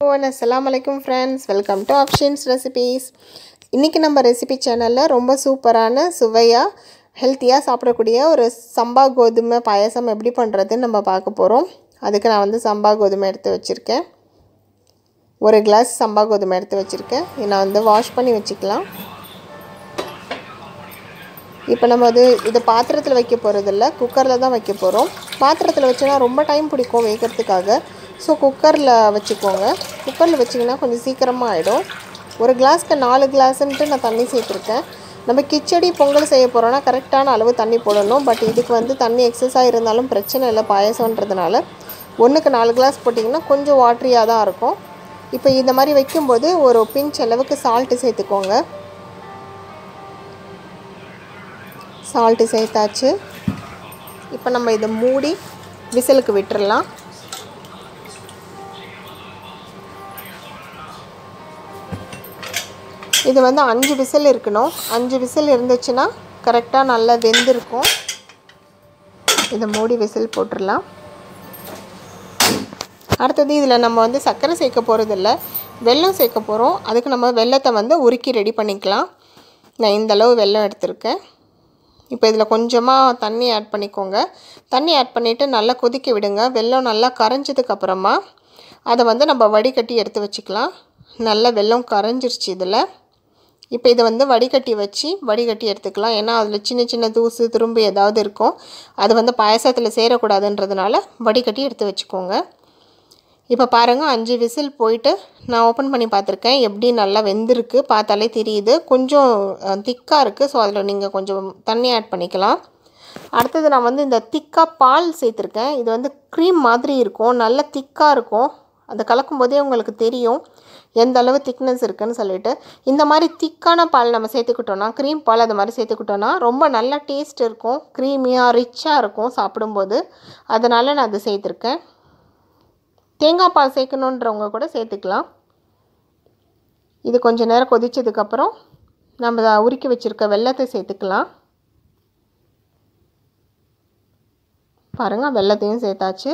Assalamualaikum friends, welcome to Options Recipes. இன்னைக்கு நம்ம recipe சேனல்ல ரொம்ப சூப்பரான சுவையா ஹெல்த்தியா சாப்பிடக்கூடிய ஒரு சம்பா கோதுமை பாயாசம் எப்படி பண்றதுன்னு நம்ம பார்க்க போறோம். அதுக்கு நான் வந்து சம்பா கோதுமை எடுத்து வச்சிருக்கேன். ஒரு கிளாஸ் சம்பா கோதுமை எடுத்து வச்சிருக்கேன். இதை வந்து வாஷ் பண்ணி வச்சுக்கலாம். இப்போ நம்ம இது பாத்திரத்துல வைக்க போறது இல்ல, குக்கர்ல தான் வைக்க போறோம். பாத்திரத்துல வச்சனா ரொம்ப டைம் பிடிக்கும் வேகிறதுக்காக. சோ குக்கர்ல வச்சுக்கோங்க. குக்கர்ல வச்சீங்கன்னா கொஞ்சம் சீக்கிரமா ஆயிடும். ஒரு கிளாஸ்க்கு 4 கிளாஸ்ன்ட்டு நான் தண்ணி சேர்த்திருக்கேன். நம்ம கிச்சடி பொங்கல் செய்ய போறோம்னா கரெக்ட்டான அளவு தண்ணி போடணும். பட் இதுக்கு வந்து தண்ணி எக்ஸஸா இருந்தாலும் பிரச்சனை இல்ல பாயாசம்ன்றதுனால 1க்கு 4 கிளாஸ் போட்டீங்கன்னா கொஞ்சம் வாட்டரியா தான் இருக்கும். இப்போ இந்த மாதிரி வைக்கும்போது ஒரு பிஞ்ச் அளவுக்கு salt சேர்த்துக்கோங்க. salt சேர்த்தாச்சு. இப்போ நம்ம இத மூடி விசிலுக்கு விட்டுறலாம். இது வந்து 5 விசில் இருக்கணும். 5 விசில் இருந்துச்சுனா கரெக்ட்டா நல்லா வெந்திருக்கும். இத மூடி விசில் போட்டுறலாம். அடுத்து இதுல நம்ம வந்து சர்க்கரை சேர்க்க போறது இல்ல, வெல்லம் சேர்க்க போறோம். அதுக்கு நம்ம வெல்லத்தை வந்து உருக்கி ரெடி பண்ணிக்கலாம். நான் இந்த அளவு வெல்லம் எடுத்துர்க்கேன். இப்போ இதல கொஞ்சமா தண்ணி ஆட் பண்ணிக்கோங்க. தண்ணி ஆட் பண்ணிட்டு நல்லா கொதிக்க விடுங்க. வெல்லம் நல்லா கரஞ்சதுக்கு அப்புறமா அத வந்து நம்ம வடிகட்டி எடுத்து வச்சுக்கலாம். நல்ல வெல்லம் கரஞ்சிருச்சு இதல. இப்போ இத வந்து வடிகட்டி எடுத்துக்கலாம். ஏன்னா அதுல சின்ன சின்ன தூசு துரும்பு ஏதாவது இருக்கும். அது வந்து பாயாசத்துல சேர கூடாதுன்றதுனால வடிகட்டி எடுத்து வச்சுக்கோங்க. இப்போ பாருங்க 5 விசில் போயிட்டு நான் ஓபன் பண்ணி பார்த்திருக்கேன். எப்படி நல்லா வெந்திருக்கு பார்த்தாலே தெரியுது. கொஞ்சம் திக்கா இருக்கு. சோ அதுல நீங்க கொஞ்சம் தண்ணி ஆட் பண்ணிக்கலாம். அடுத்து நான் வந்து இந்த திக்கா பால் சேர்த்திருக்கேன். இது வந்து க்ரீம் மாதிரி இருக்கும். நல்ல திக்கா இருக்கும். அத கலக்கும்போதே உங்களுக்கு தெரியும் எந்த அளவு திக்னஸ் இருக்குன்னு சொல்லிட்டு. இந்த மாதிரி திக்கான பால் நம்ம சேர்த்துக்கிட்டோம்னா க்ரீம் பால் அந்த மாதிரி சேர்த்துக்கிட்டோம்னா ரொம்ப நல்ல டேஸ்ட் இருக்கும். க்ரீமியா ரிச்சா இருக்கும் சாப்பிடும்போது. அதனால நான் அதை சேர்த்திருக்கேன். தேங்காய் பால் சேர்க்கணும்ன்றவங்க கூட சேர்த்துக்கலாம். இது கொஞ்ச நேரம் கொதிச்சதுக்கு அப்புறம் நம்ம உருக்கி வச்சிருக்க வெல்லத்தை சேர்த்துக்கலாம். பாருங்க வெல்லத்தையும் சேர்த்தாச்சு.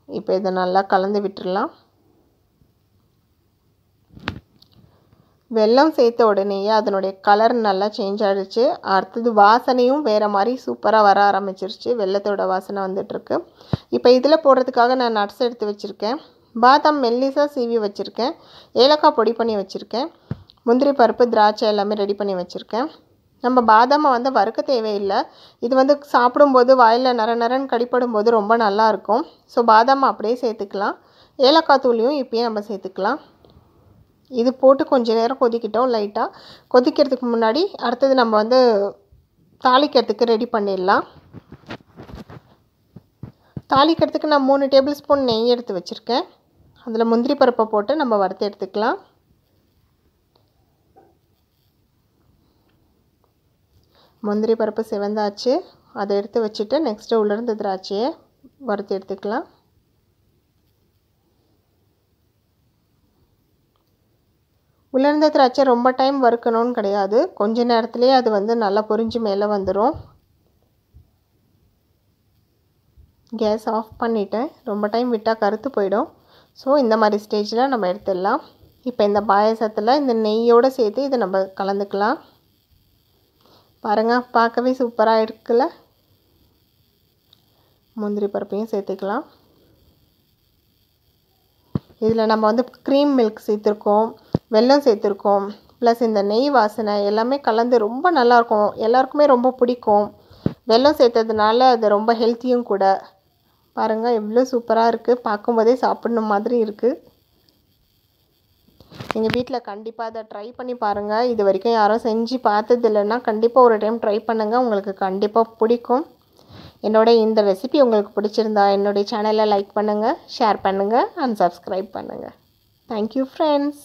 இப்போ இத நல்லா கலந்து விட்டுறலாம். வெல்லம் சேர்த்த உடனேயே அதனுடைய கலர் நல்லா சேஞ்ச் ஆயிடுச்சு. அடுத்து வாசனையும் வேற மாதிரி சூப்பரா வர ஆரம்பிச்சிருச்சு. வெல்லத்தோட வாசனை வந்துட்டு இருக்கு. இப்போ இதல போடுறதுக்காக நான் நட்ஸ் எடுத்து வச்சிருக்கேன். பாதாம் மெல்லிசா சீவி வச்சிருக்கேன். ஏலக்காய் பொடி பண்ணி வச்சிருக்கேன். முந்திரி பருப்பு திராட்சை எல்லாமே ரெடி பண்ணி வச்சிருக்கேன். நம்ம பாதாமை வந்து வறுக்க தேவையில்லை. இது வந்து சாப்பிடும்போது வாயில நரநரன்னு கடிப்படும்போது ரொம்ப நல்லா இருக்கும். சோ பாதாமை அப்படியே சேர்த்துக்கலாம். ஏலக்காய் தூளையும் இப்பயே நம்ம சேர்த்துக்கலாம். இது போட்டு கொஞ்ச நேரம் கொதிக்கிட்டோம் லைட்டா. கொதிக்கிறதுக்கு முன்னாடி அடுத்து நம்ம வந்து தாளிக்கிறதுக்கு ரெடி பண்ணிடலாம். தாளிக்கிறதுக்கு நான் 3 டேபிள் ஸ்பூன் நெய் எடுத்து வச்சிருக்கேன். அதுல முந்திரி பருப்பை போட்டு நம்ம வறுத்து எடுத்துக்கலாம். முந்திரி பருப்பு செவந்தாச்சு. அதை எடுத்து வச்சிட்டு நெக்ஸ்ட் உலர்ந்த திராட்சையை வறுத்து எடுத்துக்கலாம். உலர்ந்த திராட்சை ரொம்ப டைம் வறுக்கணும்னு கிடையாது. கொஞ்ச நேரத்திலேயே அது வந்து நல்லா பொரிஞ்சு மேலே வந்துரும். கேஸ் ஆஃப் பண்ணிட்டேன். ரொம்ப டைம் விட்டா கருத்து போய்டும். சோ இந்த மாதிரி ஸ்டேஜ்ல நம்ம எடுத்துடலாம். இப்போ இந்த பாயாசத்துல இந்த நெய்யோட சேர்த்து இத நம்ம கலந்துக்கலாம். பாருங்க பார்க்கவே சூப்பரா இருக்குல. முந்திரி பருப்பையும் சேர்த்துக்கலாம். இதுல நம்ம வந்து க்ரீம் மில்க் சேர்த்திருக்கோம், வெல்லம் சேர்த்திருக்கோம். ப்ளஸ் இந்த நெய் வாசனை எல்லாமே கலந்து ரொம்ப நல்லா இருக்கும். எல்லாருக்குமே ரொம்ப பிடிக்கும். வெல்லம் சேர்த்ததுனால அது ரொம்ப ஹெல்த்தியும் கூட. பாருங்க எவ்வளவு சூப்பரா இருக்கு. பாக்கும்போதே சாப்பிடணும் மாதிரி இருக்கு. நீங்க வீட்ல கண்டிப்பா அத ட்ரை பண்ணி பாருங்க. இதுவரைக்கும் யாரும் செஞ்சு பார்த்தது இல்லனா கண்டிப்பா ஒரு டைம் ட்ரை பண்ணுங்க. உங்களுக்கு கண்டிப்பா பிடிக்கும். என்னோட இந்த ரெசிபி உங்களுக்கு பிடிச்சிருந்தா என்னோட சேனலை லைக் பண்ணுங்க, ஷேர் பண்ணுங்க and subscribe பண்ணுங்க. Thank you friends.